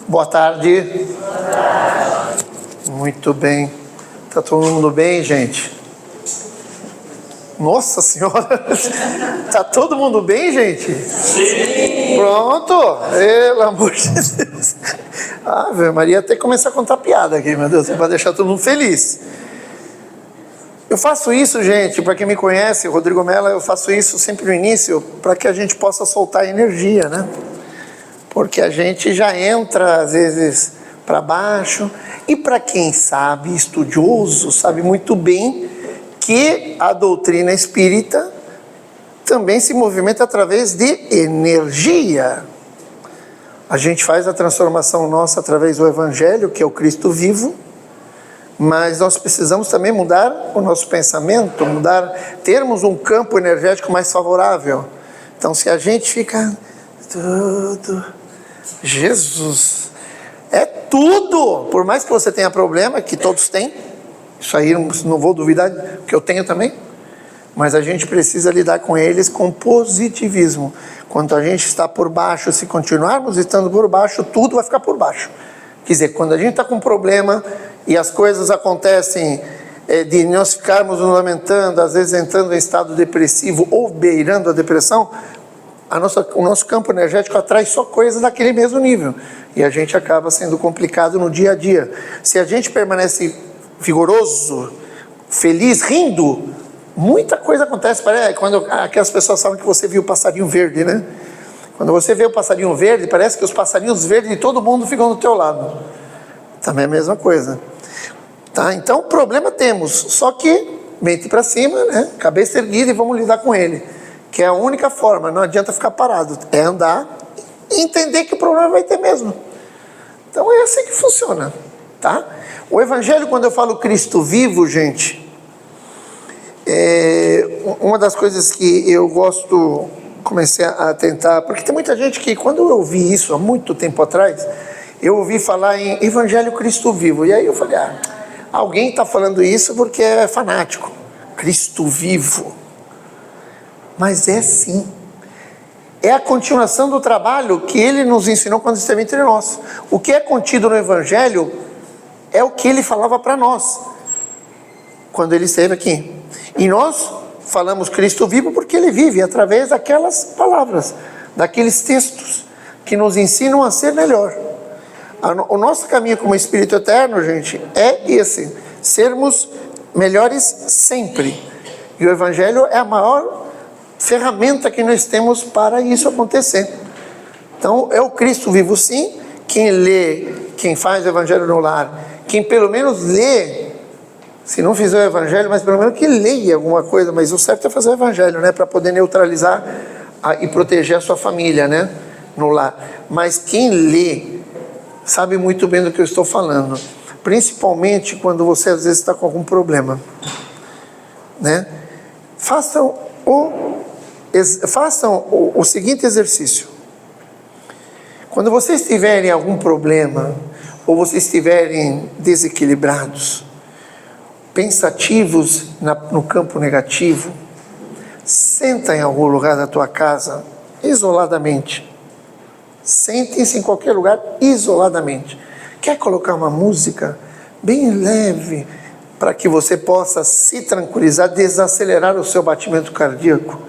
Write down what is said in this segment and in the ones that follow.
Boa tarde. Boa tarde. Muito bem. Está todo mundo bem, gente? Nossa Senhora! Está todo mundo bem, gente? Sim! Pronto! Pelo amor de Deus! Ave Maria, até começar a contar piada aqui, meu Deus, para deixar todo mundo feliz. Eu faço isso, gente, para quem me conhece, Rodrigo Mello, eu faço isso sempre no início, para que a gente possa soltar energia, né? Porque a gente já entra, às vezes, para baixo. E para quem sabe, estudioso, sabe muito bem que a doutrina espírita também se movimenta através de energia. A gente faz a transformação nossa através do Evangelho, que é o Cristo vivo, mas nós precisamos também mudar o nosso pensamento, termos um campo energético mais favorável. Então, se a gente fica Jesus, é tudo, por mais que você tenha problema, que todos têm, isso aí não vou duvidar, que eu tenho também, mas a gente precisa lidar com eles com positivismo. Quando a gente está por baixo, se continuarmos estando por baixo, tudo vai ficar por baixo. Quer dizer, quando a gente está com problema e as coisas acontecem de nós ficarmos nos lamentando, às vezes entrando em estado depressivo ou beirando a depressão, o nosso campo energético atrai só coisas daquele mesmo nível. E a gente acaba sendo complicado no dia a dia. Se a gente permanece vigoroso, feliz, rindo, muita coisa acontece. Quando aquelas pessoas falam que você viu o passarinho verde, né? Quando você vê o passarinho verde, parece que os passarinhos verdes de todo mundo ficam do teu lado. Também é a mesma coisa. Tá? Então, problema temos. Só que, mente para cima, né? Cabeça erguida e vamos lidar com ele. Que é a única forma, não adianta ficar parado. É andar e entender que o problema vai ter mesmo. Então, é assim que funciona. Tá? O Evangelho, quando eu falo Cristo vivo, gente, uma das coisas que eu gosto, comecei a tentar, porque tem muita gente que, quando eu ouvi isso há muito tempo atrás, eu ouvi falar em Evangelho Cristo vivo, e aí eu falei, alguém está falando isso porque é fanático, Cristo vivo, mas é sim, é a continuação do trabalho que ele nos ensinou quando esteve entre nós. O que é contido no Evangelho é o que ele falava para nós, quando ele esteve aqui. E nós falamos Cristo vivo porque ele vive através daquelas palavras, daqueles textos que nos ensinam a ser melhor. O nosso caminho como Espírito Eterno, gente, é esse, sermos melhores sempre. E o Evangelho é a maior ferramenta que nós temos para isso acontecer. Então, é o Cristo vivo sim. Quem lê, quem faz o Evangelho no lar, quem pelo menos lê, se não fizer o Evangelho, mas pelo menos que leia alguma coisa, mas o certo é fazer o Evangelho, né, para poder neutralizar e proteger a sua família, né, no lar. Mas quem lê sabe muito bem do que eu estou falando, principalmente quando você às vezes está com algum problema, né? Façam o seguinte exercício. Quando vocês tiverem algum problema, ou vocês estiverem desequilibrados, pensativos no campo negativo, senta em algum lugar da tua casa, isoladamente. Sentem-se em qualquer lugar, isoladamente. Quer colocar uma música bem leve, para que você possa se tranquilizar, desacelerar o seu batimento cardíaco?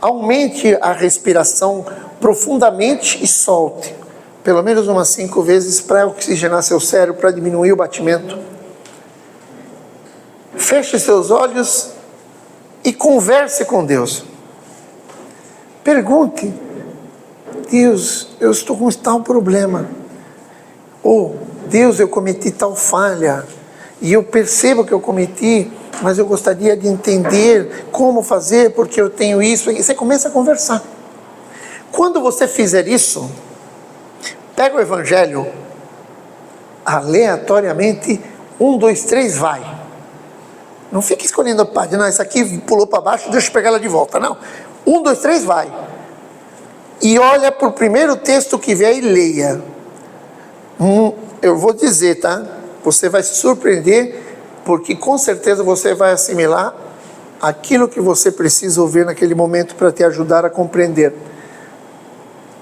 Aumente a respiração profundamente e solte, pelo menos umas 5 vezes, para oxigenar seu cérebro, para diminuir o batimento. Feche seus olhos e converse com Deus. Pergunte: Deus, eu estou com tal problema. Ou, Deus, eu cometi tal falha, e eu percebo que eu cometi, mas eu gostaria de entender como fazer, porque eu tenho isso. E você começa a conversar. Quando você fizer isso, pega o Evangelho, aleatoriamente, 1, 2, 3, vai. Não fique escolhendo a página, não, essa aqui pulou para baixo, deixa eu pegar ela de volta. Não, 1, 2, 3, vai. E olha para o primeiro texto que vier e leia. Eu vou dizer, tá? Você vai se surpreender, porque com certeza você vai assimilar aquilo que você precisa ouvir naquele momento para te ajudar a compreender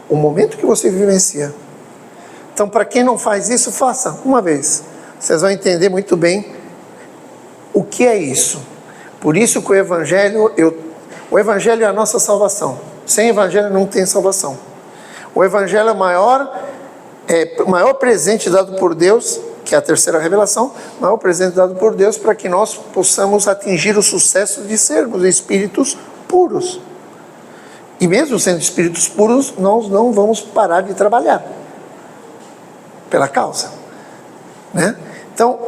o momento que você vivencia. Então, para quem não faz isso, faça uma vez. Vocês vão entender muito bem o que é isso. Por isso que o Evangelho é a nossa salvação. Sem Evangelho não tem salvação. O Evangelho é o maior presente dado por Deus, que é a terceira revelação, o maior presente dado por Deus para que nós possamos atingir o sucesso de sermos espíritos puros. E mesmo sendo espíritos puros, nós não vamos parar de trabalhar pela causa, né? Então,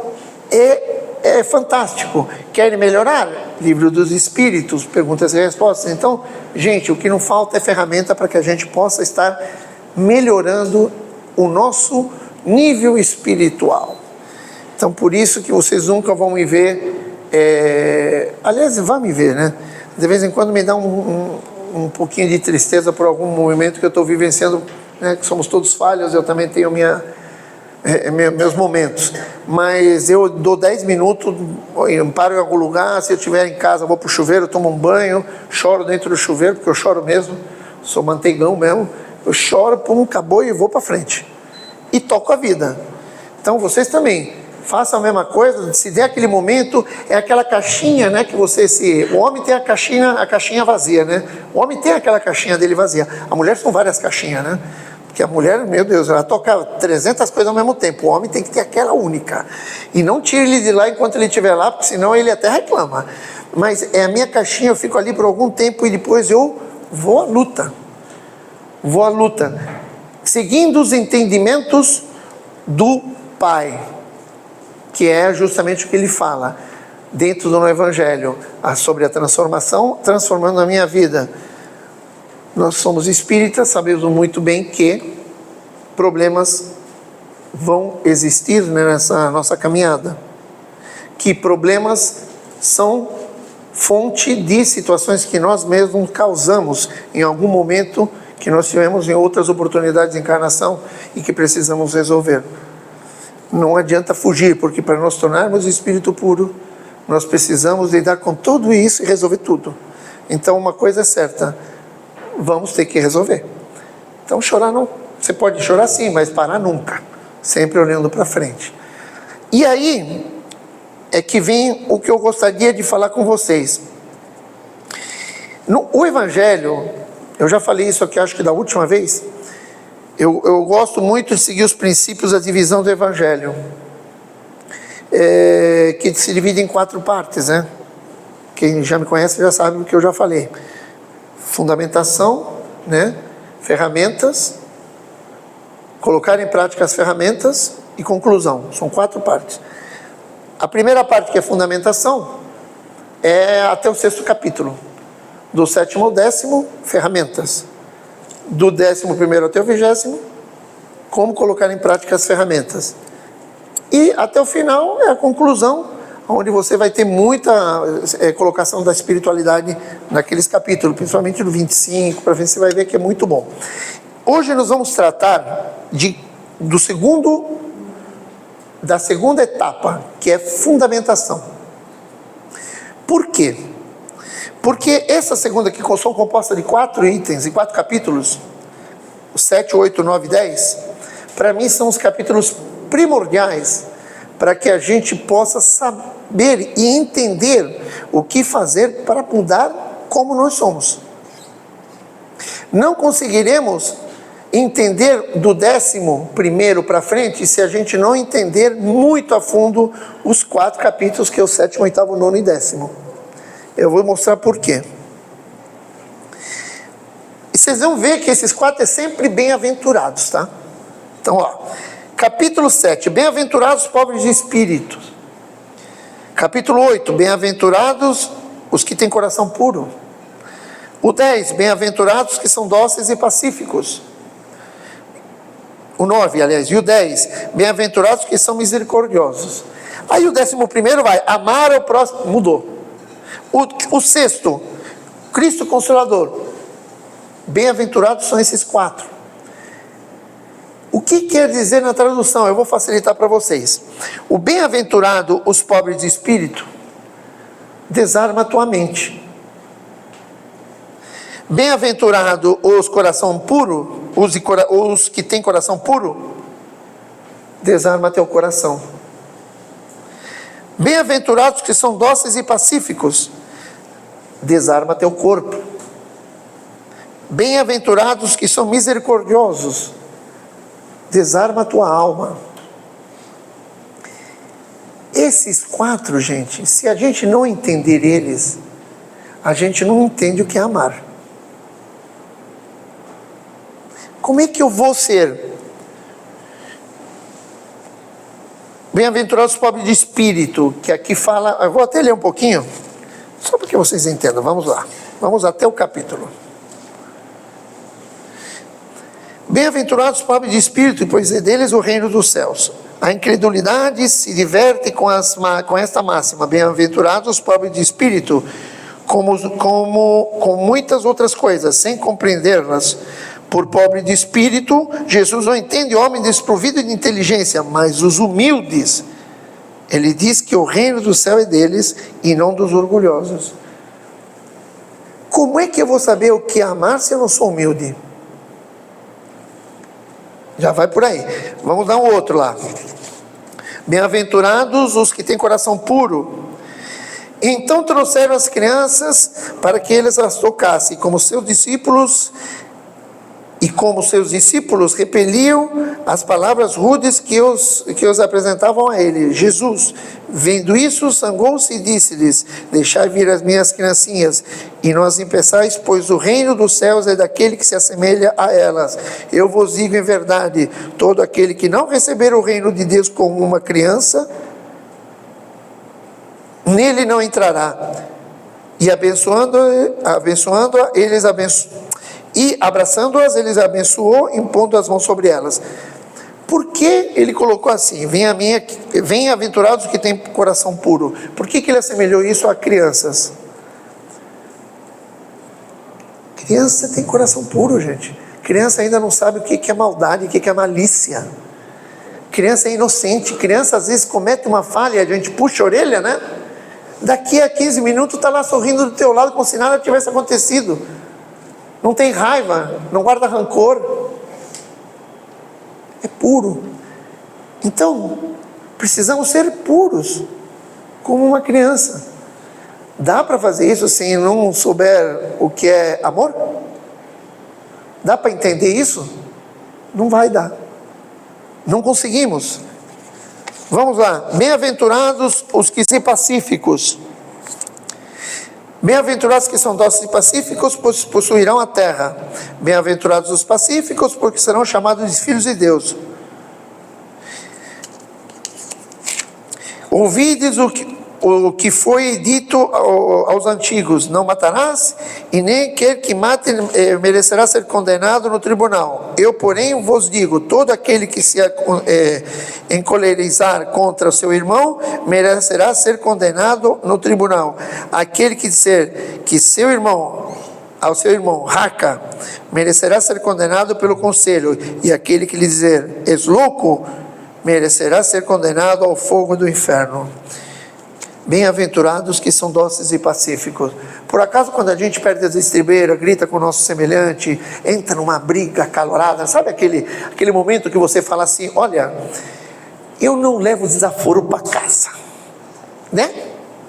é fantástico. Querem melhorar? Livro dos Espíritos, perguntas e respostas. Então, gente, o que não falta é ferramenta para que a gente possa estar melhorando o nosso nível espiritual. Então, por isso que vocês nunca vão me ver, aliás, vão me ver, né? De vez em quando me dá um pouquinho de tristeza por algum movimento que eu estou vivenciando, né? Que somos todos falhos, eu também tenho meus momentos, mas eu dou 10 minutos, eu paro em algum lugar, se eu estiver em casa, vou para o chuveiro, tomo um banho, choro dentro do chuveiro, porque eu choro mesmo, sou manteigão mesmo, eu choro, pum, acabou e vou para frente, e toco a vida. Então vocês também, façam a mesma coisa, se der aquele momento, é aquela caixinha, né, que o homem tem a caixinha vazia, né, o homem tem aquela caixinha dele vazia, a mulher são várias caixinhas, né, porque a mulher, meu Deus, ela toca 300 coisas ao mesmo tempo. O homem tem que ter aquela única. E não tire ele de lá enquanto ele estiver lá, porque senão ele até reclama. Mas é a minha caixinha, eu fico ali por algum tempo e depois eu vou à luta. Vou à luta. Seguindo os entendimentos do Pai, que é justamente o que ele fala dentro do Evangelho, sobre a transformação, transformando a minha vida. Nós somos espíritas, sabemos muito bem que problemas vão existir nessa nossa caminhada. Que problemas são fonte de situações que nós mesmos causamos em algum momento que nós tivemos em outras oportunidades de encarnação e que precisamos resolver. Não adianta fugir, porque para nós tornarmos espírito puro, nós precisamos lidar com tudo isso e resolver tudo. Então, uma coisa é certa, vamos ter que resolver. Então, chorar não. Você pode chorar sim, mas parar nunca. Sempre olhando para frente. E aí é que vem o que eu gostaria de falar com vocês. O Evangelho, eu já falei isso aqui, acho que da última vez. Eu gosto muito de seguir os princípios da divisão do Evangelho, que se divide em 4 partes, né? Quem já me conhece já sabe o que eu já falei. Fundamentação, né? Ferramentas, colocar em prática as ferramentas e conclusão. São 4 partes. A primeira parte, que é fundamentação, é até o 6º capítulo. Do 7º ao 10º, ferramentas. Do 11º até o 20º, como colocar em prática as ferramentas. E até o final é a conclusão, onde você vai ter muita colocação da espiritualidade naqueles capítulos, principalmente do 25, para ver se você vai ver que é muito bom. Hoje nós vamos tratar da segunda etapa, que é fundamentação. Por quê? Porque essa segunda, que são composta de 4 itens e 4 capítulos, os 7, 8, 9 e 10, para mim são os capítulos primordiais para que a gente possa saber e entender o que fazer para mudar como nós somos. Não conseguiremos entender do 11º para frente se a gente não entender muito a fundo os 4 capítulos, que é o 7º, 8º, 9º e 10º. Eu vou mostrar por quê. E vocês vão ver que esses 4 é sempre bem-aventurados, tá? Então, ó, capítulo 7, bem-aventurados os pobres de espírito. Capítulo 8, bem-aventurados os que têm coração puro. O 10, bem-aventurados que são dóceis e pacíficos. O 9, aliás, e o 10, bem-aventurados que são misericordiosos. Aí o 11º vai, amar ao próximo, mudou. O 6º, Cristo Consolador. Bem-aventurados são esses 4. O que quer dizer na tradução? Eu vou facilitar para vocês. O bem-aventurado, os pobres de espírito, desarma a tua mente. Bem-aventurado os coração puro, os que têm coração puro, desarma teu coração. Bem-aventurados que são dóceis e pacíficos, desarma teu corpo. Bem-aventurados que são misericordiosos, desarma a tua alma. Esses 4, gente, se a gente não entender eles, a gente não entende o que é amar. Como é que eu vou ser bem-aventurados os pobres de espírito, que aqui fala, eu vou até ler um pouquinho, só para que vocês entendam, vamos lá, vamos até o capítulo. Bem-aventurados os pobres de espírito, pois é deles o reino dos céus. A incredulidade se diverte com esta máxima, bem-aventurados os pobres de espírito, com muitas outras coisas, sem compreendê-las. Por pobre de espírito, Jesus não entende homem desprovido de inteligência, mas os humildes. Ele diz que o reino do céu é deles e não dos orgulhosos. Como é que eu vou saber o que é amar se eu não sou humilde? Já vai por aí. Vamos dar um outro lá. Bem-aventurados os que têm coração puro. Então trouxeram as crianças para que eles as tocassem, como seus discípulos repeliam as palavras rudes que os apresentavam a ele. Jesus, vendo isso, zangou-se e disse-lhes: deixai vir as minhas criancinhas, e não as impeçais, pois o reino dos céus é daquele que se assemelha a elas. Eu vos digo em verdade, todo aquele que não receber o reino de Deus como uma criança, nele não entrará. E abraçando-as, eles abençoou, impondo as mãos sobre elas. Por que ele colocou assim? Bem-aventurados que têm coração puro. Por que ele assemelhou isso a crianças? Criança tem coração puro, gente. Criança ainda não sabe o que é maldade, o que é malícia. Criança é inocente. Criança às vezes comete uma falha, a gente puxa a orelha, né? Daqui a 15 minutos está lá sorrindo do teu lado como se nada tivesse acontecido. Não tem raiva, não guarda rancor, é puro. Então, precisamos ser puros, como uma criança. Dá para fazer isso sem não souber o que é amor? Dá para entender isso? Não vai dar, não conseguimos. Vamos lá, bem-aventurados os que são pacíficos. Bem-aventurados que são dóceis e pacíficos, pois possuirão a terra. Bem-aventurados os pacíficos, porque serão chamados de filhos de Deus. Ouvides o que foi dito aos antigos: não matarás, e nem aquele que mate merecerá ser condenado no tribunal. Eu, porém, vos digo: todo aquele que se encolerizar contra o seu irmão merecerá ser condenado no tribunal. Aquele que disser que ao seu irmão raca, merecerá ser condenado pelo conselho, e aquele que lhe dizer és louco, merecerá ser condenado ao fogo do inferno. Bem-aventurados que são dóceis e pacíficos. Por acaso, quando a gente perde as estribeiras, grita com o nosso semelhante, entra numa briga acalorada, sabe aquele momento que você fala assim: olha, eu não levo desaforo para casa, né?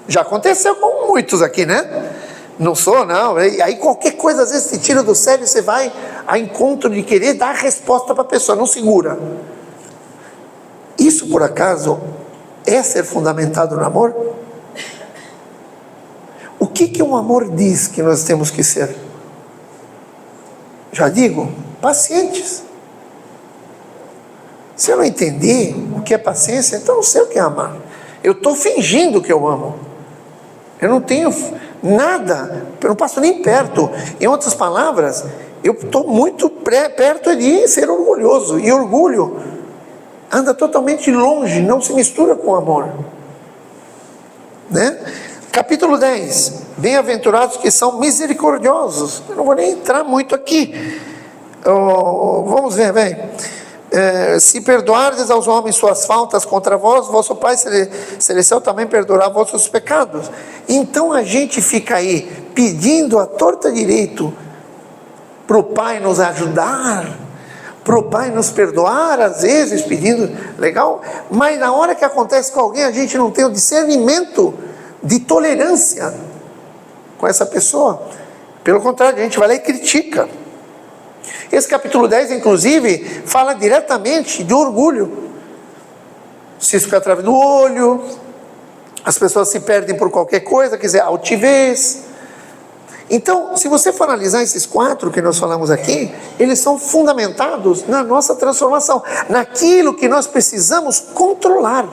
Já aconteceu com muitos aqui, né? Não sou, não. E aí qualquer coisa às vezes te tira do sério e você vai a encontro de querer dar a resposta para a pessoa, não segura. Isso, por acaso, é ser fundamentado no amor? O que um amor diz que nós temos que ser? Já digo, pacientes. Se eu não entender o que é paciência, então eu não sei o que é amar. Eu estou fingindo que eu amo. Eu não tenho nada, eu não passo nem perto. Em outras palavras, eu estou muito perto de ser orgulhoso. E orgulho anda totalmente longe, não se mistura com amor, né? Capítulo 10, bem-aventurados que são misericordiosos. Eu não vou nem entrar muito aqui. Vamos ver, bem. Se perdoardes aos homens suas faltas contra vós, vosso Pai Celestial também perdoará vossos pecados. Então a gente fica aí pedindo à torta direito para o Pai nos ajudar, para o Pai nos perdoar, às vezes pedindo, legal, mas na hora que acontece com alguém, a gente não tem o discernimento de tolerância com essa pessoa. Pelo contrário, a gente vai lá e critica. Esse capítulo 10, inclusive, fala diretamente de orgulho. Cisco atrás do olho, as pessoas se perdem por qualquer coisa, quer dizer, altivez. Então, se você for analisar esses 4 que nós falamos aqui, eles são fundamentados na nossa transformação, naquilo que nós precisamos controlar,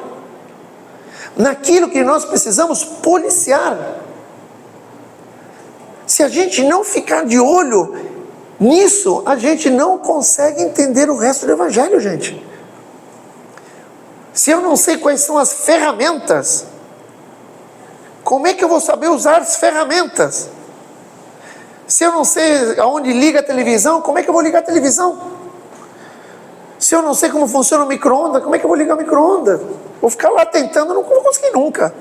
naquilo que nós precisamos policiar. Se a gente não ficar de olho nisso, a gente não consegue entender o resto do Evangelho, gente. Se eu não sei quais são as ferramentas, como é que eu vou saber usar as ferramentas? Se eu não sei aonde liga a televisão, como é que eu vou ligar a televisão? Se eu não sei como funciona o micro-ondas, como é que eu vou ligar o micro-ondas? Vou ficar lá tentando, não vou conseguir nunca.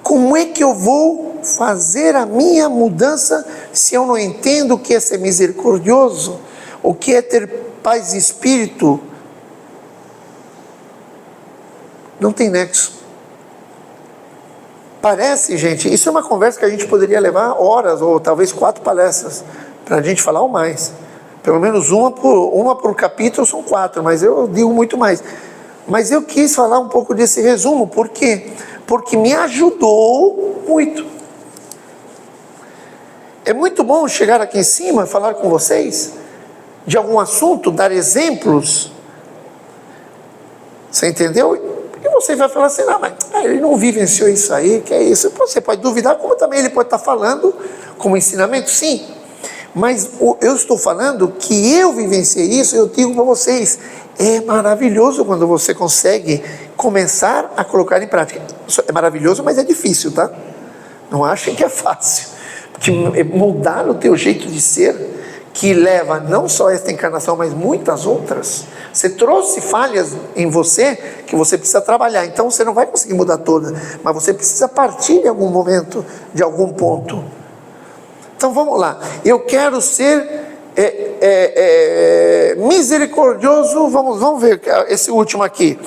Como é que eu vou fazer a minha mudança se eu não entendo o que é ser misericordioso? O que é ter paz de espírito? Não tem nexo. Parece, gente, isso é uma conversa que a gente poderia levar horas, ou talvez 4 palestras, para a gente falar ou mais. Pelo menos uma por capítulo são 4, mas eu digo muito mais. Mas eu quis falar um pouco desse resumo, por quê? Porque me ajudou muito. É muito bom chegar aqui em cima, falar com vocês de algum assunto, dar exemplos. Você entendeu? E você vai falar assim, não, mas ele não vivenciou isso aí, que é isso. Você pode duvidar, como também ele pode estar falando como ensinamento, sim. Mas eu estou falando que eu vivenciei isso, eu digo para vocês, é maravilhoso quando você consegue começar a colocar em prática. É maravilhoso, mas é difícil, tá? Não achem que é fácil. Porque mudar o teu jeito de ser, que leva não só esta encarnação, mas muitas outras. Você trouxe falhas em você que você precisa trabalhar. Então você não vai conseguir mudar toda, mas você precisa partir de algum momento, de algum ponto. Então vamos lá. Eu quero ser misericordioso. Vamos ver esse último aqui.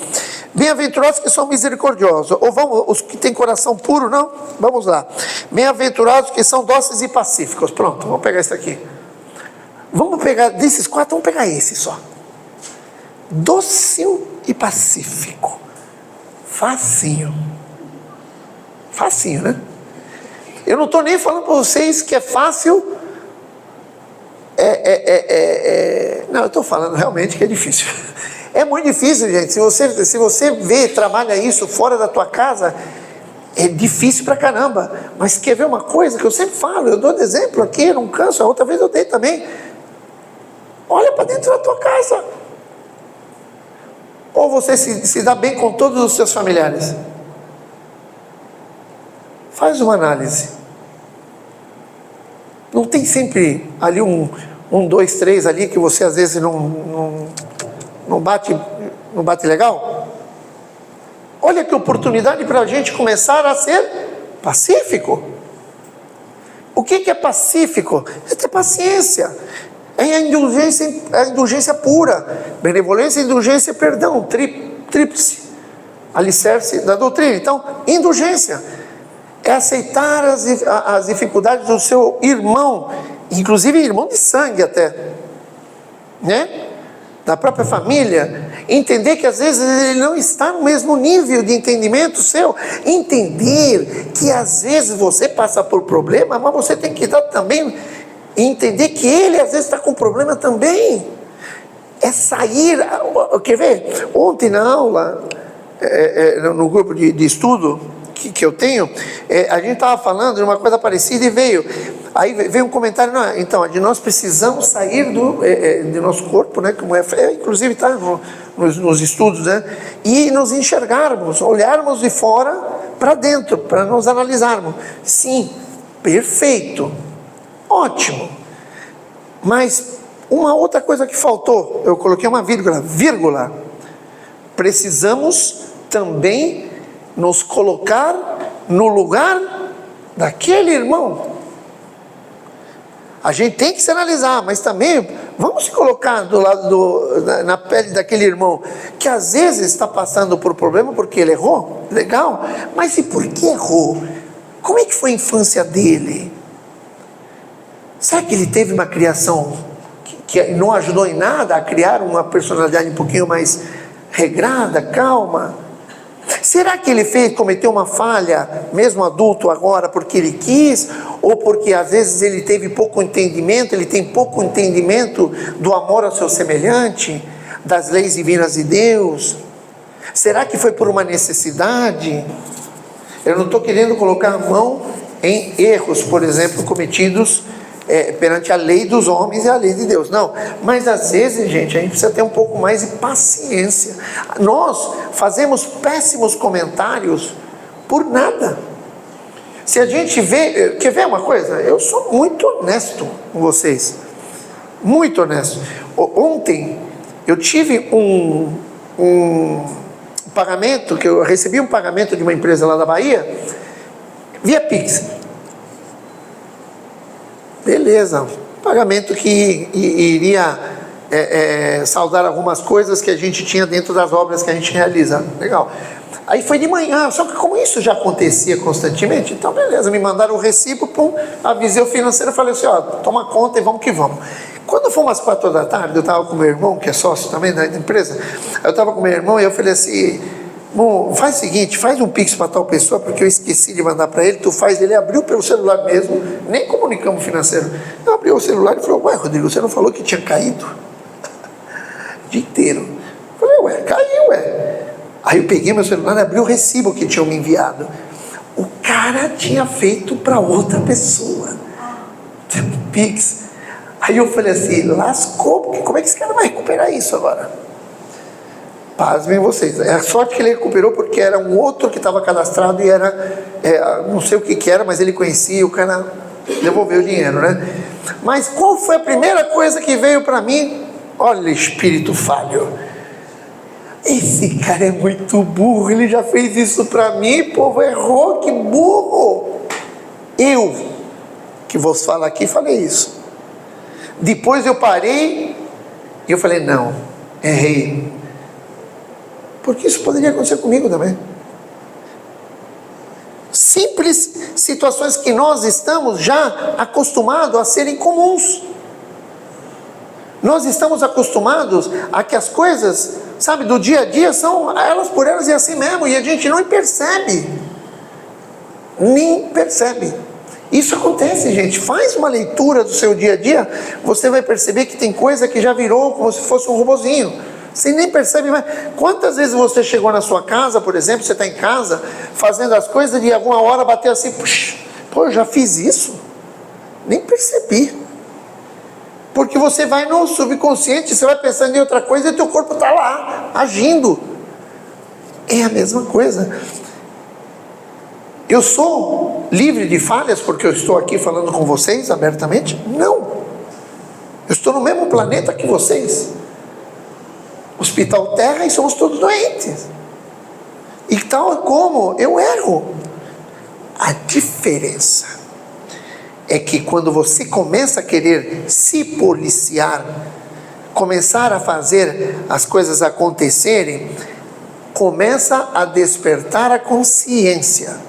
Bem-aventurados que são misericordiosos. Ou vamos, os que têm coração puro, não? Vamos lá. Bem-aventurados que são dóceis e pacíficos. Pronto, vamos pegar esse aqui. Vamos pegar, desses 4, vamos pegar esse só. Dócil e pacífico. Facinho. Facinho, né? Eu não estou nem falando para vocês que é fácil. Não, eu estou falando realmente que é difícil. É muito difícil, gente. Se você vê, trabalha isso fora da tua casa, é difícil pra caramba. Mas quer ver uma coisa que eu sempre falo, eu dou de exemplo aqui, eu não canso, a outra vez eu dei também. Olha para dentro da tua casa. Ou você se dá bem com todos os seus familiares? Faz uma análise. Não tem sempre ali um 2, 3 ali que você às vezes não bate legal? Olha que oportunidade para a gente começar a ser pacífico. O que é pacífico? É ter paciência. É a indulgência pura. Benevolência, indulgência, perdão. Tríplice. Alicerce da doutrina. Então, indulgência é aceitar as dificuldades do seu irmão, inclusive irmão de sangue até, né? Da própria família. Entender que às vezes ele não está no mesmo nível de entendimento seu. Entender que às vezes você passa por problema, mas você tem que dar também... E entender que ele às vezes está com problema também. É sair. Quer ver? Ontem na aula, no grupo de estudo que eu tenho, a gente estava falando de uma coisa parecida e aí veio um comentário, não, então, nós precisamos sair do nosso corpo, né, como inclusive está nos estudos, né, e nos enxergarmos, olharmos de fora para dentro, para nos analisarmos. Sim, perfeito. Ótimo, mas uma outra coisa que faltou, eu coloquei uma vírgula, precisamos também nos colocar no lugar daquele irmão. A gente tem que se analisar, mas também vamos se colocar do lado na pele daquele irmão que às vezes está passando por problema porque ele errou, legal, mas e por que errou? Como é que foi a infância dele? Será que ele teve uma criação que não ajudou em nada a criar uma personalidade um pouquinho mais regrada, calma? Será que ele cometeu uma falha, mesmo adulto agora, porque ele quis? Ou porque às vezes ele teve pouco entendimento, ele tem pouco entendimento do amor ao seu semelhante, das leis divinas de Deus? Será que foi por uma necessidade? Eu não estou querendo colocar a mão em erros, por exemplo, cometidos perante a lei dos homens e a lei de Deus, não, mas às vezes, gente, a gente precisa ter um pouco mais de paciência. Nós fazemos péssimos comentários por nada. Se a gente vê, quer ver uma coisa? Eu sou muito honesto com vocês, muito honesto. Ontem eu tive um pagamento, que eu recebi um pagamento de uma empresa lá da Bahia, via Pix. Beleza, pagamento que iria saldar algumas coisas que a gente tinha dentro das obras que a gente realiza, legal. Aí foi de manhã, só que como isso já acontecia constantemente, então beleza, me mandaram o recibo, pum, avisei o financeiro, falei assim, ó, toma conta e vamos que vamos. Quando foi umas 4 da tarde, eu estava com meu irmão, que é sócio também da empresa, eu estava com meu irmão e eu falei assim, bom, faz o seguinte, faz um Pix para tal pessoa, porque eu esqueci de mandar para ele, tu faz, ele abriu pelo celular mesmo, nem comunicamos o financeiro, eu abri o celular e falou, ué, Rodrigo, você não falou que tinha caído? O dia inteiro. Eu falei, ué, caiu, ué. Aí eu peguei meu celular e abri o recibo que tinham me enviado. O cara tinha feito para outra pessoa. Pix. Aí eu falei assim, lascou, porque como é que esse cara vai recuperar isso agora? Pasmem vocês, é a sorte que ele recuperou, porque era um outro que estava cadastrado e era, não sei o que era, mas ele conhecia, o cara devolveu o dinheiro, né? Mas qual foi a primeira coisa que veio para mim? Olha, espírito falho, esse cara é muito burro, ele já fez isso para mim, povo, errou, que burro. Eu, que vos falo aqui, falei isso. Depois eu parei e eu falei, não, errei. Porque isso poderia acontecer comigo também. Simples situações que nós estamos já acostumados a serem comuns. Nós estamos acostumados a que as coisas, sabe, do dia a dia são elas por elas e assim mesmo, e a gente não percebe. Nem percebe. Isso acontece, gente. Faz uma leitura do seu dia a dia, você vai perceber que tem coisa que já virou como se fosse um robozinho. Você nem percebe mais. Quantas vezes você chegou na sua casa, por exemplo, você está em casa, fazendo as coisas, e alguma hora bateu assim, pô, eu já fiz isso? Nem percebi. Porque você vai no subconsciente, você vai pensando em outra coisa e o teu corpo está lá, agindo. É a mesma coisa. Eu sou livre de falhas porque eu estou aqui falando com vocês abertamente? Não. Eu estou no mesmo planeta que vocês. Hospital Terra, e somos todos doentes. E tal como eu erro. A diferença é que quando você começa a querer se policiar, começar a fazer as coisas acontecerem, começa a despertar a consciência.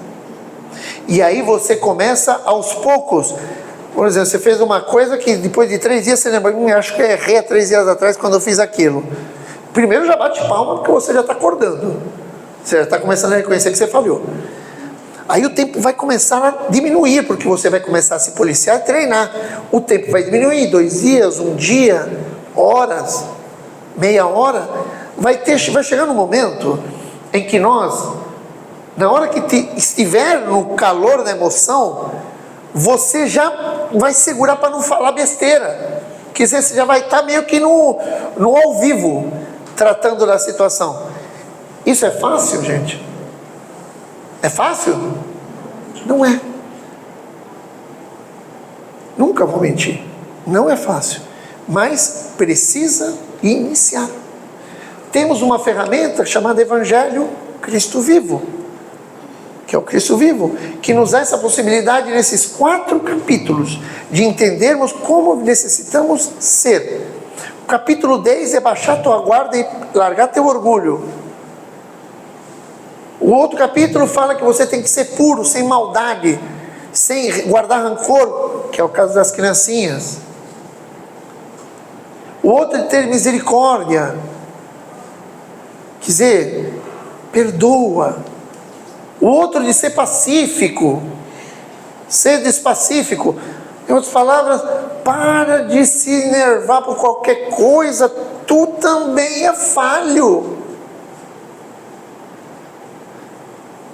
E aí você começa aos poucos. Por exemplo, você fez uma coisa que depois de 3 dias você lembra, acho que eu errei há 3 dias atrás quando eu fiz aquilo. Primeiro já bate palma porque você já está acordando. Você já está começando a reconhecer que você falhou. Aí o tempo vai começar a diminuir, porque você vai começar a se policiar e treinar. O tempo vai diminuir, 2 dias, 1 dia, horas, meia hora. Vai chegar um momento em que nós, na hora que estiver no calor da emoção, você já vai segurar para não falar besteira. Que você já vai estar meio que no ao vivo, tratando da situação. Isso é fácil, gente? É fácil? Não é. Nunca vou mentir. Não é fácil. Mas precisa iniciar. Temos uma ferramenta chamada Evangelho Cristo Vivo, que é o Cristo vivo, que nos dá essa possibilidade nesses 4 capítulos de entendermos como necessitamos ser. O capítulo 10 é baixar tua guarda e largar teu orgulho. O outro capítulo fala que você tem que ser puro, sem maldade, sem guardar rancor, que é o caso das criancinhas. O outro é ter misericórdia, quer dizer, perdoa. O outro de ser pacífico, ser despacífico. Em outras palavras, para de se enervar por qualquer coisa, tu também é falho.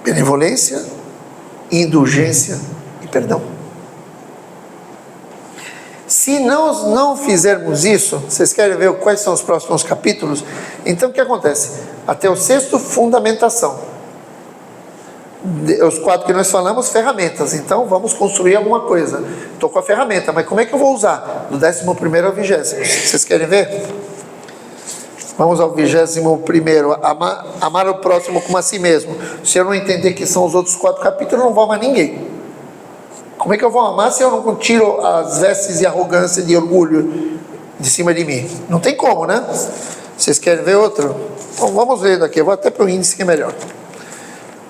Benevolência, indulgência e perdão. Se nós não fizermos isso, vocês querem ver quais são os próximos capítulos? Então o que acontece? Até o 6º, fundamentação. Os 4 que nós falamos, ferramentas. Então vamos construir alguma coisa. Estou com a ferramenta, mas como é que eu vou usar? Do 11º ao 20º. Vocês querem ver? Vamos ao 21º. Amar o próximo como a si mesmo. Se eu não entender que são os outros 4 capítulos, eu não vou amar ninguém. Como é que eu vou amar se eu não tiro as vestes de arrogância, de orgulho de cima de mim? Não tem como, né? Vocês querem ver outro? Então vamos ver daqui. Eu vou até para o índice que é melhor,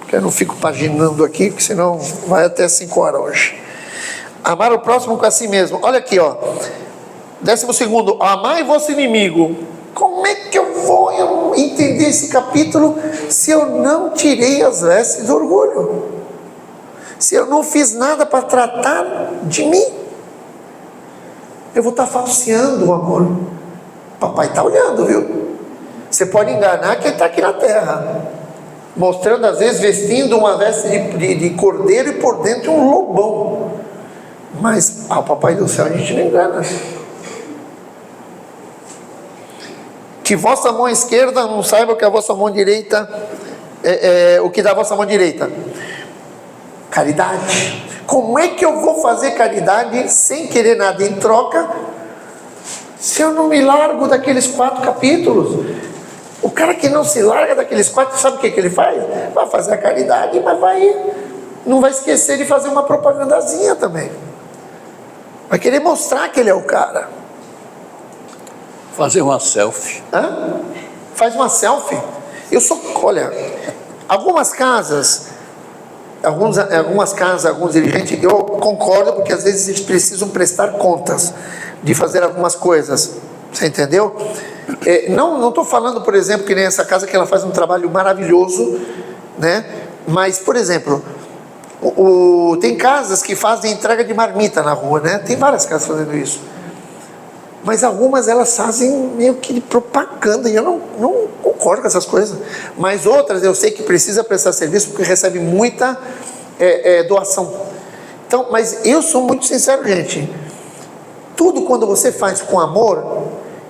porque eu não fico paginando aqui, porque senão vai até 5 horas hoje. Amar o próximo com a si mesmo. Olha aqui, ó. 12º. Amai vosso inimigo. Como é que eu vou entender esse capítulo se eu não tirei as vestes do orgulho? Se eu não fiz nada para tratar de mim? Eu vou estar falseando o amor. Papai está olhando, viu? Você pode enganar quem está aqui na terra, mostrando às vezes, vestindo uma veste de cordeiro e por dentro um lobão. Mas ao papai do céu a gente não engana. Que vossa mão esquerda não saiba que a vossa mão direita o que dá a vossa mão direita. Caridade. Como é que eu vou fazer caridade sem querer nada em troca, se eu não me largo daqueles 4 capítulos? O cara que não se larga daqueles 4, sabe o que ele faz? Vai fazer a caridade, mas não vai esquecer de fazer uma propagandazinha também. Vai querer mostrar que ele é o cara. Fazer uma selfie. Hã? Faz uma selfie. Olha, algumas casas, alguns dirigentes, eu concordo, porque às vezes eles precisam prestar contas de fazer algumas coisas. Você entendeu? Não estou falando, por exemplo, que nem essa casa, que ela faz um trabalho maravilhoso, né? Mas, por exemplo, tem casas que fazem entrega de marmita na rua, né? Tem várias casas fazendo isso. Mas algumas elas fazem meio que de propaganda, e eu não concordo com essas coisas. Mas outras eu sei que precisa prestar serviço, porque recebe muita doação. Então, mas eu sou muito sincero, gente. Tudo quando você faz com amor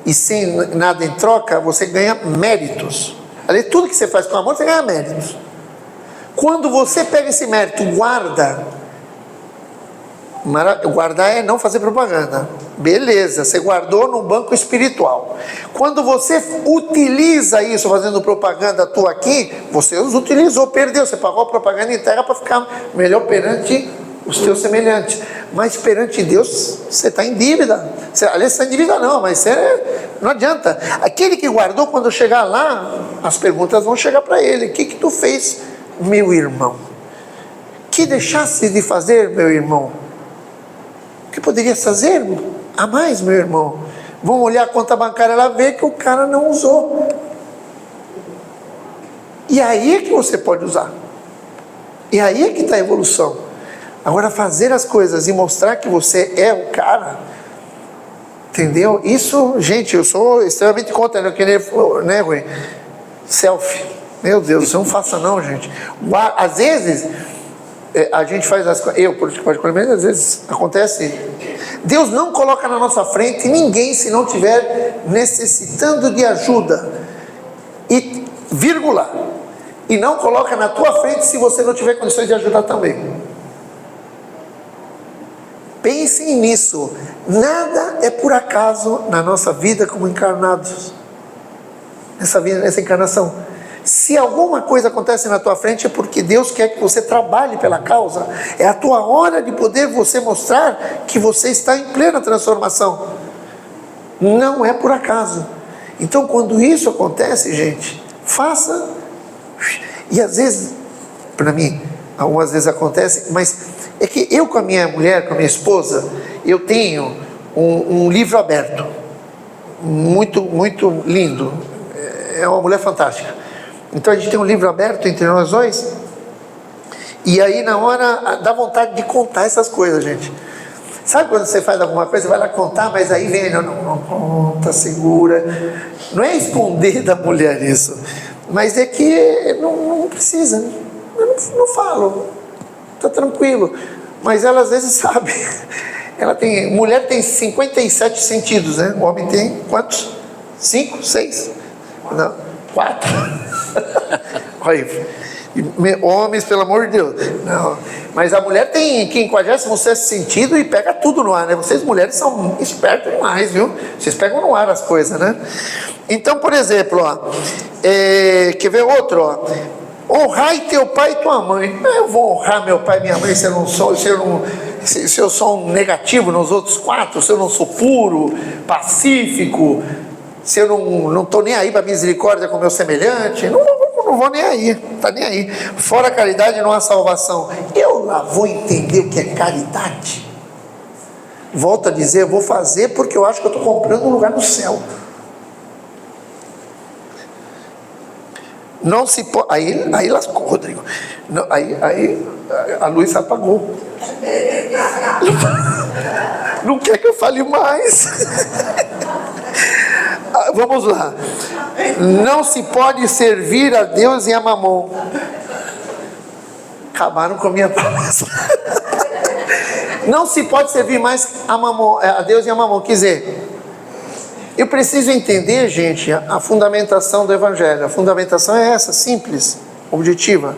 e sem nada em troca, você ganha méritos. Ali, tudo que você faz com amor, você ganha méritos. Quando você pega esse mérito, guardar é não fazer propaganda. Beleza, você guardou num banco espiritual. Quando você utiliza isso fazendo propaganda tua aqui, você os utilizou, perdeu. Você pagou a propaganda inteira para ficar melhor perante os teus semelhantes. Mas perante Deus, você está em dívida. Aliás, você está em dívida não, mas não adianta. Aquele que guardou, quando chegar lá, as perguntas vão chegar para ele. O que tu fez, meu irmão? Que deixasse de fazer, meu irmão? O que poderia fazer a mais, meu irmão? Vão olhar a conta bancária, ela vê que o cara não usou. E aí é que você pode usar. E aí é que está a evolução. Agora, fazer as coisas e mostrar que você é o cara, entendeu? Isso, gente, eu sou extremamente contra, né, Rui? Selfie. Meu Deus, você não faça não, gente. Às vezes, a gente faz as coisas, eu particularmente, às vezes acontece, Deus não coloca na nossa frente ninguém se não tiver necessitando de ajuda, e vírgula, e não coloca na tua frente se você não tiver condições de ajudar também. Pensem nisso. Nada é por acaso na nossa vida como encarnados, nessa vida, nessa encarnação. Se alguma coisa acontece na tua frente é porque Deus quer que você trabalhe pela causa. É a tua hora de poder você mostrar que você está em plena transformação. Não é por acaso. Então, quando isso acontece, gente, faça. E às vezes, para mim, algumas vezes acontece, mas é que eu com a minha mulher, com a minha esposa, eu tenho um livro aberto, muito, muito lindo. É uma mulher fantástica. Então a gente tem um livro aberto entre nós dois, e aí na hora dá vontade de contar essas coisas, gente. Sabe quando você faz alguma coisa, você vai lá contar, mas aí vem, não conta, segura. Não é esconder da mulher isso, mas é que não precisa, eu não falo, está tranquilo. Mas ela às vezes sabe. Mulher tem 57 sentidos, né? O homem tem quantos? 5, 6? Não, 4. Olha aí. Homens, pelo amor de Deus. Não. Mas a mulher tem 56º sentido e pega tudo no ar, né? Vocês mulheres são espertas demais, viu? Vocês pegam no ar as coisas, né? Então, por exemplo, quer ver outro? Honrai teu pai e tua mãe. Eu vou honrar meu pai e minha mãe se eu sou um negativo nos outros 4, se eu não sou puro, pacífico, se eu não estou nem aí para misericórdia com o meu semelhante, não vou nem aí, está nem aí. Fora a caridade não há salvação. Eu lá vou entender o que é caridade. Volto a dizer, eu vou fazer porque eu acho que eu estou comprando um lugar no céu. Não se pode. Aí lascou, Rodrigo. Não, aí a luz apagou. Não quer que eu fale mais. Vamos lá. Não se pode servir a Deus e a Mamon. Acabaram com a minha palestra. Não se pode servir mais a Deus e a Mamon. Quer dizer, eu preciso entender, gente, a fundamentação do Evangelho. A fundamentação é essa, simples, objetiva.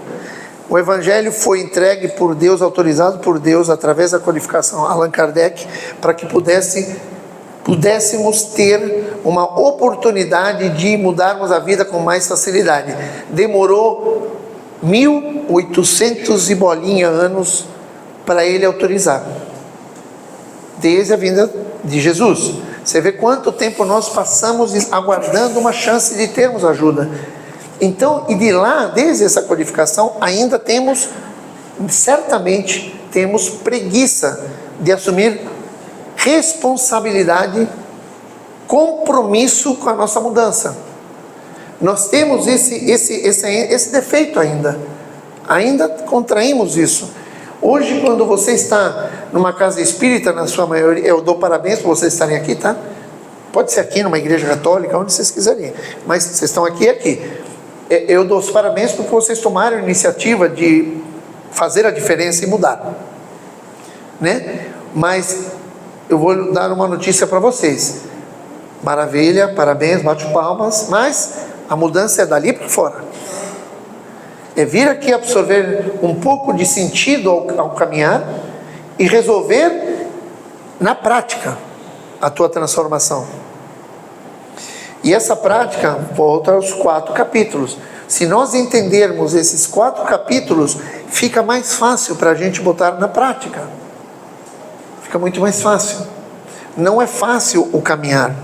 O Evangelho foi entregue por Deus, autorizado por Deus, através da codificação Allan Kardec, para que pudéssemos ter uma oportunidade de mudarmos a vida com mais facilidade. Demorou 1800 e bolinha anos para ele autorizar, desde a vinda de Jesus. Você vê quanto tempo nós passamos aguardando uma chance de termos ajuda. Então, e de lá, desde essa codificação, ainda certamente temos preguiça de assumir responsabilidade, compromisso com a nossa mudança. Nós temos esse defeito ainda contraímos isso. Hoje, quando você está numa casa espírita, na sua maioria, eu dou parabéns por vocês estarem aqui, tá? Pode ser aqui, numa igreja católica, onde vocês quiserem, mas vocês estão aqui e aqui. Eu dou os parabéns porque vocês tomaram a iniciativa de fazer a diferença e mudar, né? Mas eu vou dar uma notícia para vocês. Maravilha, parabéns, bate palmas, mas a mudança é dali para fora. É vir aqui absorver um pouco de sentido ao caminhar e resolver na prática a tua transformação. E essa prática volta aos 4 capítulos. Se nós entendermos esses 4 capítulos, fica mais fácil para a gente botar na prática. Fica muito mais fácil. Não é fácil o caminhar.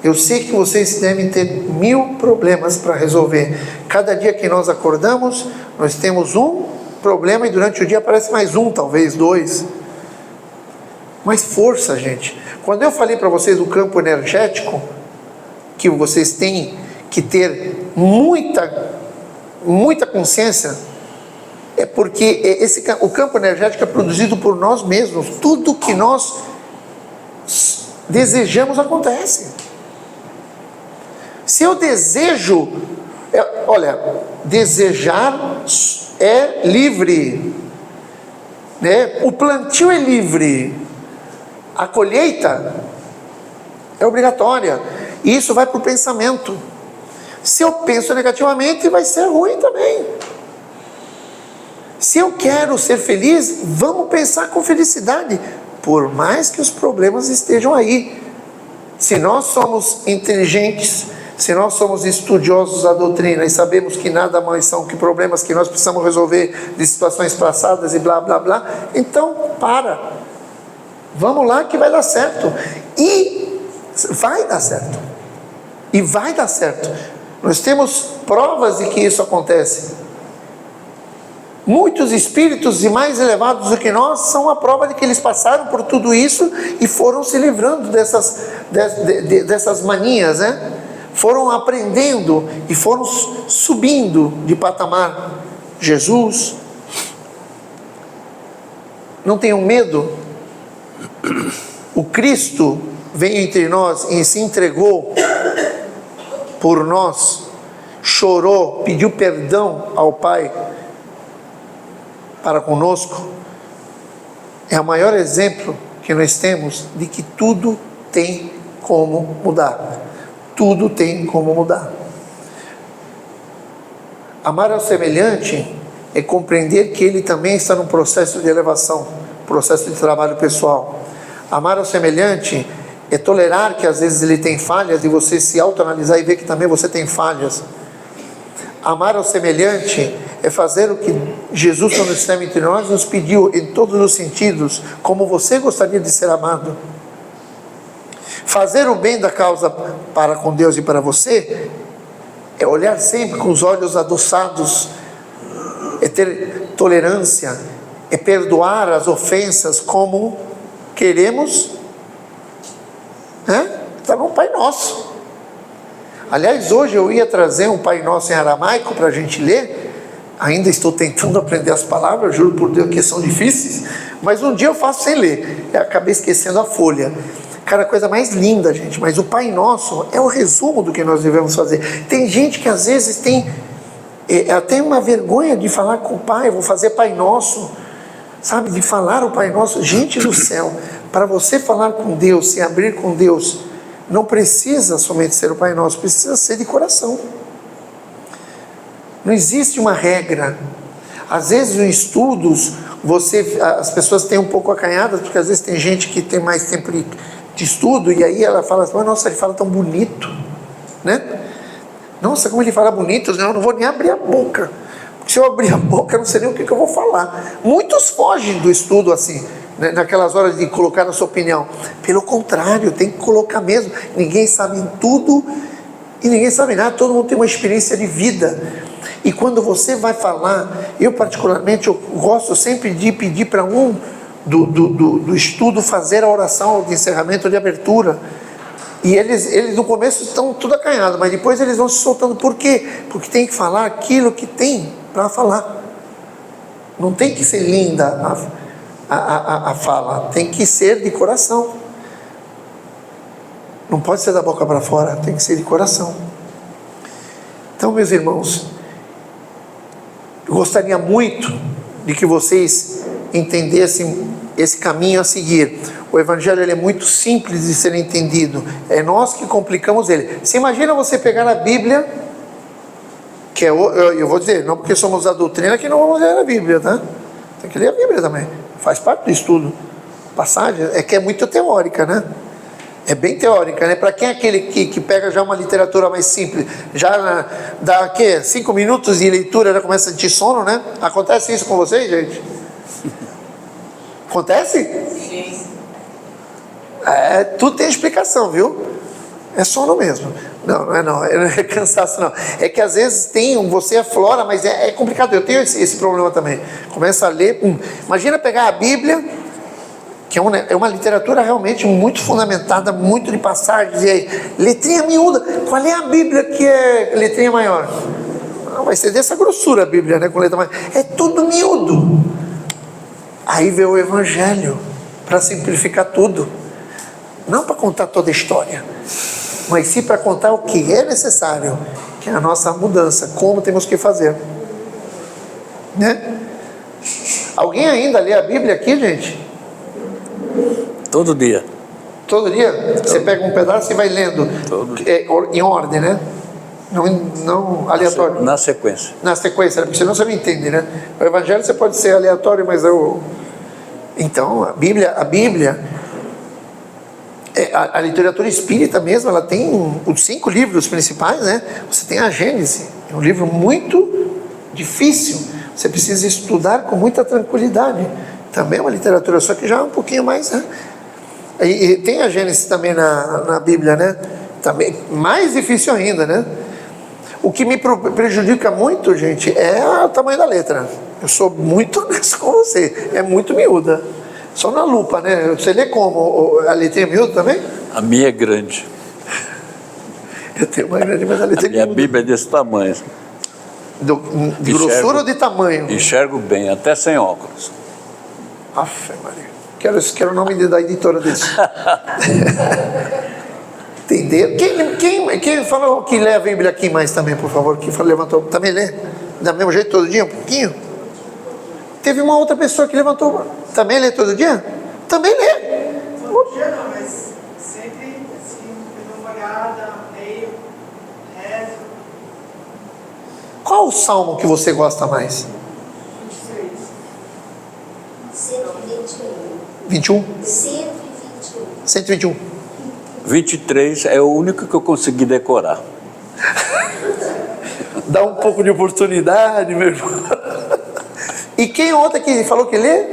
Eu sei que vocês devem ter 1000 problemas para resolver. Cada dia que nós acordamos, nós temos um problema e durante o dia aparece mais um, talvez 2. Mas força, gente. Quando eu falei para vocês do campo energético, que vocês têm que ter muita consciência, é porque o campo energético é produzido por nós mesmos. Tudo que nós desejamos acontece. Se eu desejo, desejar é livre, né? O plantio é livre, a colheita é obrigatória, e isso vai para o pensamento. Se eu penso negativamente, vai ser ruim também. Se eu quero ser feliz, vamos pensar com felicidade, por mais que os problemas estejam aí. Se nós somos inteligentes, Se nós somos estudiosos da doutrina e sabemos que nada mais são que problemas que nós precisamos resolver de situações passadas e blá blá blá, então para, vamos lá que vai dar certo, e vai dar certo, e vai dar certo. Nós temos provas de que isso acontece. Muitos espíritos e mais elevados do que nós são a prova de que eles passaram por tudo isso e foram se livrando dessas manias, né? Foram aprendendo e foram subindo de patamar. Jesus, não tenham medo. O Cristo veio entre nós e se entregou por nós, chorou, pediu perdão ao Pai para conosco. É o maior exemplo que nós temos de que tudo tem como mudar. Tudo tem como mudar. Amar ao semelhante é compreender que ele também está num processo de elevação, processo de trabalho pessoal. Amar ao semelhante é tolerar que às vezes ele tem falhas e você se autoanalisar e ver que também você tem falhas. Amar ao semelhante é fazer o que Jesus, quando esteve entre nós, nos pediu em todos os sentidos, como você gostaria de ser amado. Fazer o bem da causa para com Deus e para você é olhar sempre com os olhos adoçados, é ter tolerância, é perdoar as ofensas como queremos, né? Está no Pai Nosso. Aliás, hoje eu ia trazer um Pai Nosso em aramaico para a gente ler. Ainda estou tentando aprender as palavras, juro por Deus que são difíceis, mas um dia eu faço sem ler. Eu acabei esquecendo a folha. Cara, coisa mais linda, gente. Mas o Pai Nosso é o resumo do que nós devemos fazer. Tem gente que às vezes tem até uma vergonha de falar com o Pai. Vou fazer Pai Nosso, sabe, de falar o Pai Nosso. Gente do céu, para você falar com Deus, se abrir com Deus, não precisa somente ser o Pai Nosso, precisa ser de coração. Não existe uma regra. Às vezes em estudos, as pessoas têm um pouco acanhadas, porque às vezes tem gente que tem mais tempo de estudo, e aí ela fala assim, nossa, ele fala tão bonito, né? Nossa, como ele fala bonito, eu não vou nem abrir a boca, porque se eu abrir a boca, eu não sei nem o que eu vou falar. Muitos fogem do estudo assim, né, naquelas horas de colocar a sua opinião. Pelo contrário, tem que colocar mesmo. Ninguém sabe tudo e ninguém sabe nada, todo mundo tem uma experiência de vida. E quando você vai falar, eu particularmente, eu gosto sempre de pedir para um do estudo fazer a oração de encerramento, de abertura. E eles no começo estão tudo acanhados, mas depois eles vão se soltando. Por quê? Porque tem que falar aquilo que tem para falar. Não tem que ser linda a fala, tem que ser de coração. Não pode ser da boca para fora, tem que ser de coração. Então, meus irmãos, eu gostaria muito de que vocês entendessem esse caminho a seguir. O Evangelho ele é muito simples de ser entendido. É nós que complicamos ele. Você imagina você pegar a Bíblia, que eu vou dizer, não porque somos da doutrina que não vamos ler a Bíblia, tá? Tem que ler a Bíblia também. Faz parte do estudo. Passagem é que é muito teórica, né? É bem teórica, né? Para quem é aquele que pega já uma literatura mais simples, já dá 5 minutos de leitura, já começa a sentir sono, né? Acontece isso com vocês, gente? Acontece? Sim. Tudo tem explicação, viu? É sono mesmo. Não é cansaço não. É que às vezes você aflora, mas é complicado. Eu tenho esse problema também. Começa a ler, imagina pegar a Bíblia, que é uma literatura realmente muito fundamentada, muito de passagens, e aí, letrinha miúda. Qual é a Bíblia que é letrinha maior? Não, vai ser dessa grossura a Bíblia, né, com letra maior. É tudo miúdo. Aí veio o Evangelho para simplificar tudo. Não para contar toda a história, mas sim para contar o que é necessário, que é a nossa mudança, como temos que fazer, né? Alguém ainda lê a Bíblia aqui, gente? Todo dia. Todo dia? Você pega um pedaço e vai lendo em ordem, né? Não aleatório. Na sequência. Na sequência, porque senão você não entende, né? O Evangelho você pode ser aleatório, mas então a Bíblia A literatura espírita mesmo, ela tem os 5 livros principais, né? Você tem a Gênese, é um livro muito difícil, você precisa estudar com muita tranquilidade. Também é uma literatura, só que já é um pouquinho mais, né? E tem a Gênese também na Bíblia, né? Também mais difícil ainda, né? O que me prejudica muito, gente, é o tamanho da letra. Eu sou muito honesto com você, é muito miúda. Só na lupa, né? Você lê como? A letrinha miúda também? A minha é grande. Eu tenho uma grande, mas a letra A minha é miúda. Bíblia é desse tamanho. De grossura ou de tamanho? Enxergo bem, até sem óculos. Aff, Maria. Quero o nome da editora disso. Entendeu? Quem falou que lê a Bíblia aqui mais também, por favor? Quem levantou? Também lê? Da mesmo jeito todo dia? Um pouquinho? Teve uma outra pessoa que levantou. Também lê todo dia? Também lê. Todo dia não, mas sempre assim, dando uma olhada, leio, rezo. Qual o salmo que você gosta mais? 26. 21? 121. 23 é o único que eu consegui decorar. Dá um pouco de oportunidade, meu irmão. E quem ontem que falou que lê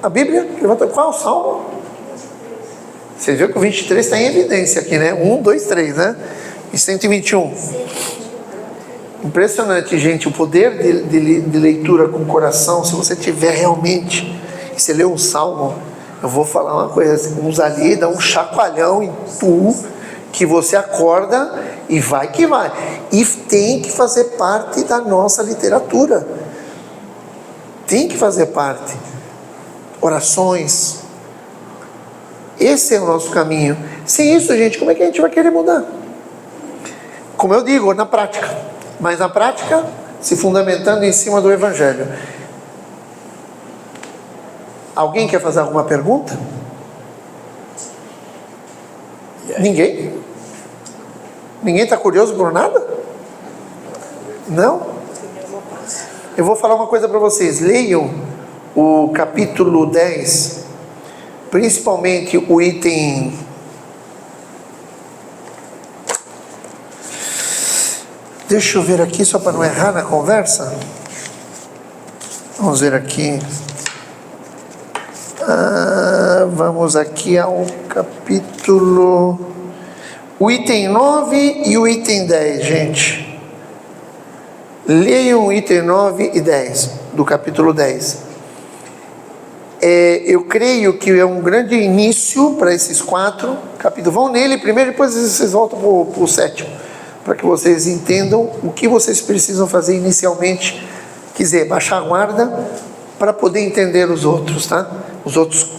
a Bíblia? Levanta, qual é o salmo? Você viu que o 23 está em evidência aqui, né? 1, 2, 3, né? E 121. Impressionante, gente, o poder de leitura com o coração. Se você tiver realmente, e você lê um salmo, eu vou falar uma coisa, uns ali dá um chacoalhão em tu, que você acorda e vai que vai. E tem que fazer parte da nossa literatura. Tem que fazer parte. Orações. Esse é o nosso caminho. Sem isso, gente, como é que a gente vai querer mudar? Como eu digo, na prática. Mas na prática, se fundamentando em cima do Evangelho. Alguém quer fazer alguma pergunta? Ninguém? Ninguém está curioso por nada? Não? Eu vou falar uma coisa para vocês. Leiam o capítulo 10, principalmente o item... Deixa eu ver aqui, só para não errar na conversa. Vamos ver aqui. Vamos aqui ao capítulo... O item 9 e o item 10, gente. Leiam o item 9 e 10 do capítulo 10. Eu creio que é um grande início para esses 4 capítulos. Vão nele primeiro, depois vocês voltam para o 7º, para que vocês entendam o que vocês precisam fazer inicialmente. Quiser baixar a guarda para poder entender os outros, tá? Os outros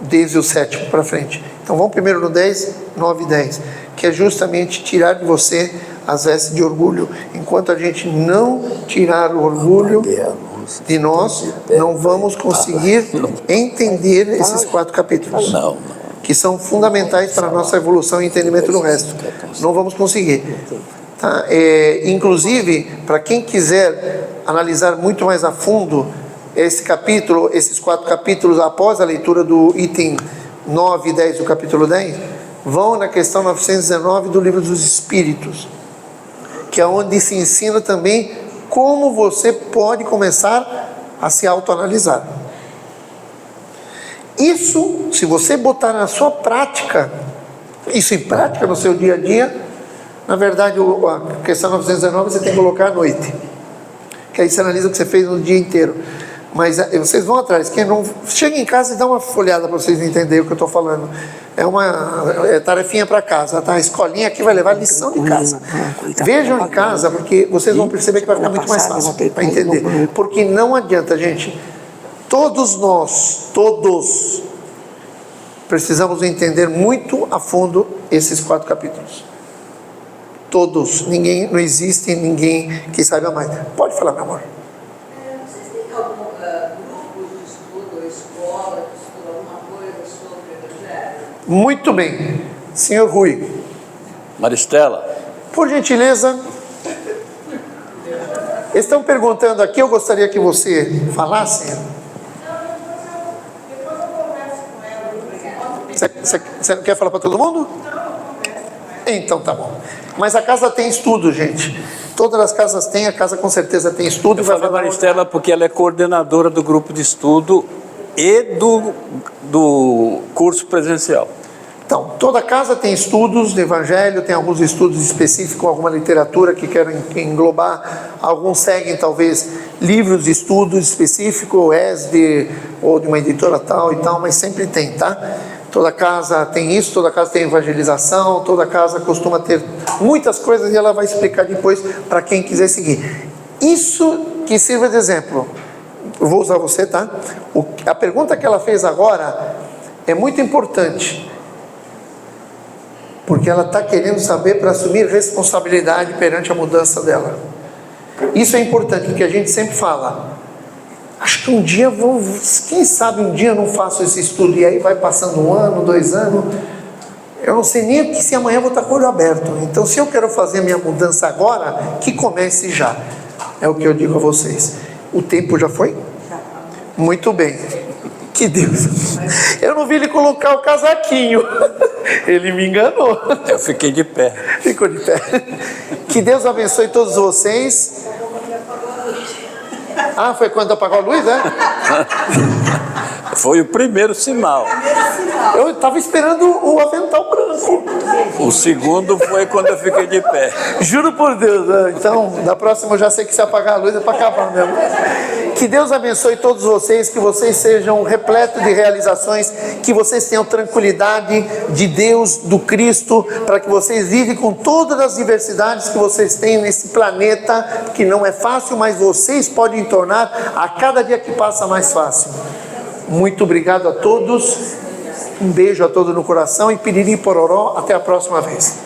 desde o 7º para frente. Então vamos primeiro no 10, 9 e 10, que é justamente tirar de você as vestes de orgulho. Enquanto a gente não tirar o orgulho de nós, não vamos conseguir entender esses 4 capítulos, que são fundamentais para a nossa evolução e entendimento do resto. Não vamos conseguir. Tá? Inclusive, para quem quiser analisar muito mais a fundo esse capítulo, esses 4 capítulos, após a leitura do item 9 e 10 do capítulo 10, vão na questão 919 do Livro dos Espíritos, que é onde se ensina também como você pode começar a se autoanalisar. Isso, se você botar na sua prática, isso em prática no seu dia a dia, na verdade, a questão 919 você tem que colocar à noite, que aí você analisa o que você fez no dia inteiro. Mas vocês vão atrás. Quem não chega em casa e dá uma folhada para vocês entenderem o que eu estou falando. É uma tarefinha para casa, tá? A escolinha aqui vai levar lição de casa. Vejam em casa, porque vocês vão perceber que vai ficar muito mais fácil para entender. Porque não adianta, gente. Todos nós, precisamos entender muito a fundo esses 4 capítulos. Todos. Ninguém, não existe ninguém que saiba mais. Pode falar, meu amor. Muito bem, senhor Rui. Maristela. Por gentileza, estão perguntando aqui, eu gostaria que você falasse. Você não quer falar para todo mundo? Então tá bom. Mas a casa tem estudo, gente. Todas as casas têm, a casa com certeza tem estudo. Eu falei Maristela porque ela é coordenadora do grupo de estudo e do curso presencial. Então, toda casa tem estudos de evangelho, tem alguns estudos específicos, alguma literatura que querem englobar. Alguns seguem, talvez, livros de estudos específicos, ESD, ou de uma editora tal e tal, mas sempre tem, tá? Toda casa tem isso, toda casa tem evangelização, toda casa costuma ter muitas coisas e ela vai explicar depois para quem quiser seguir. Isso que sirva de exemplo. Eu vou usar você, tá? A pergunta que ela fez agora é muito importante. Porque ela está querendo saber para assumir responsabilidade perante a mudança dela. Isso é importante, porque a gente sempre fala, acho que um dia vou, quem sabe um dia eu não faço esse estudo, e aí vai passando 1 ano, 2 anos, eu não sei nem se amanhã eu vou estar com o olho aberto. Então, se eu quero fazer a minha mudança agora, que comece já. É o que eu digo a vocês. O tempo já foi? Muito bem. Que Deus. Eu não vi ele colocar o casaquinho. Ele me enganou. Eu fiquei de pé. Ficou de pé. Que Deus abençoe todos vocês. Ah, foi quando apagou a luz, é? Foi o primeiro sinal. Eu estava esperando o avental branco. O segundo foi quando eu fiquei de pé. Juro por Deus, né? Então, da próxima eu já sei que se apagar a luz é para acabar mesmo. Que Deus abençoe todos vocês, que vocês sejam repletos de realizações, que vocês tenham tranquilidade de Deus, do Cristo, para que vocês vivem com todas as diversidades que vocês têm nesse planeta, que não é fácil, mas vocês podem tornar a cada dia que passa mais fácil. Muito obrigado a todos, um beijo a todos no coração e piriri pororó, até a próxima vez.